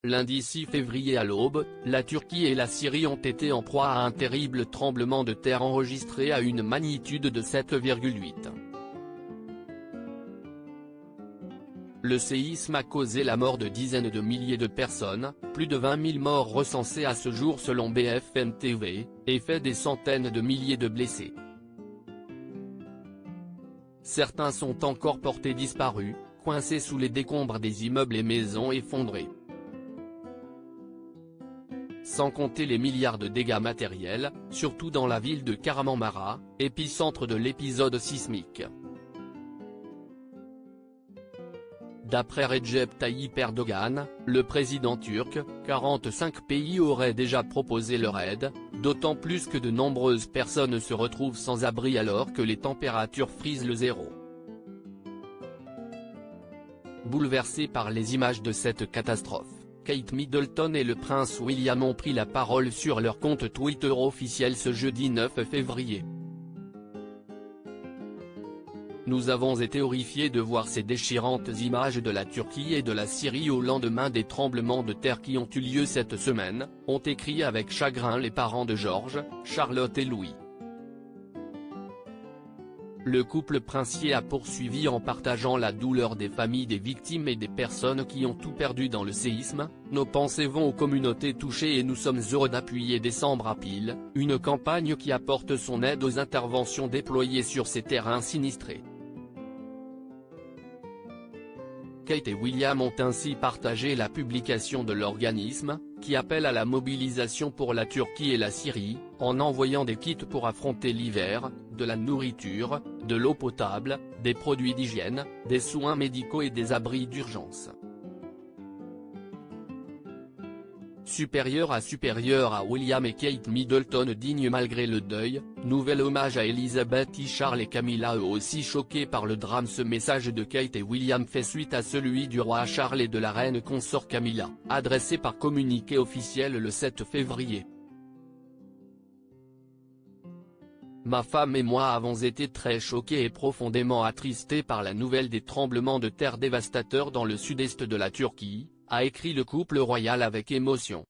Lundi 6 février à l'aube, la Turquie et la Syrie ont été en proie à un terrible tremblement de terre enregistré à une magnitude de 7,8. Le séisme a causé la mort de dizaines de milliers de personnes, plus de 20 000 morts recensés à ce jour selon BFM TV, et fait des centaines de milliers de blessés. Certains sont encore portés disparus, coincés sous les décombres des immeubles et maisons effondrés. Sans compter les milliards de dégâts matériels, surtout dans la ville de Kahramanmaraş, épicentre de l'épisode sismique. D'après Recep Tayyip Erdogan, le président turc, 45 pays auraient déjà proposé leur aide, d'autant plus que de nombreuses personnes se retrouvent sans abri alors que les températures frisent le zéro. Bouleversés par les images de cette catastrophe, Kate Middleton et le prince William ont pris la parole sur leur compte Twitter officiel ce jeudi 9 février. Nous avons été horrifiés de voir ces déchirantes images de la Turquie et de la Syrie au lendemain des tremblements de terre qui ont eu lieu cette semaine, ont écrit avec chagrin les parents de George, Charlotte et Louis. Le couple princier a poursuivi en partageant la douleur des familles des victimes et des personnes qui ont tout perdu dans le séisme. Nos pensées vont aux communautés touchées et nous sommes heureux d'appuyer Décembre à Pile, une campagne qui apporte son aide aux interventions déployées sur ces terrains sinistrés. Kate et William ont ainsi partagé la publication de l'organisme, qui appelle à la mobilisation pour la Turquie et la Syrie, en envoyant des kits pour affronter l'hiver, de la nourriture, de l'eau potable, des produits d'hygiène, des soins médicaux et des abris d'urgence. Supérieur à William et Kate Middleton dignes malgré le deuil, nouvel hommage à Elisabeth I. Charles et Camilla eux aussi choqués par le drame. Ce message de Kate et William fait suite à celui du roi Charles et de la reine consort Camilla, adressé par communiqué officiel le 7 février. Ma femme et moi avons été très choqués et profondément attristés par la nouvelle des tremblements de terre dévastateurs dans le sud-est de la Turquie, a écrit le couple royal avec émotion.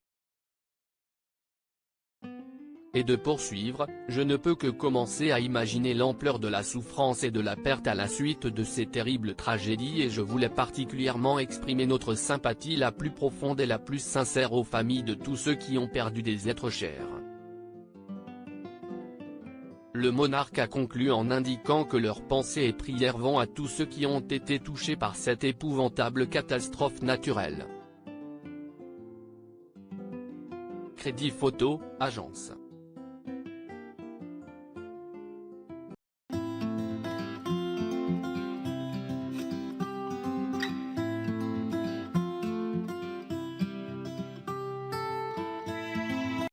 Et de poursuivre, je ne peux que commencer à imaginer l'ampleur de la souffrance et de la perte à la suite de ces terribles tragédies et je voulais particulièrement exprimer notre sympathie la plus profonde et la plus sincère aux familles de tous ceux qui ont perdu des êtres chers. Le monarque a conclu en indiquant que leurs pensées et prières vont à tous ceux qui ont été touchés par cette épouvantable catastrophe naturelle. Crédit Photo, agence.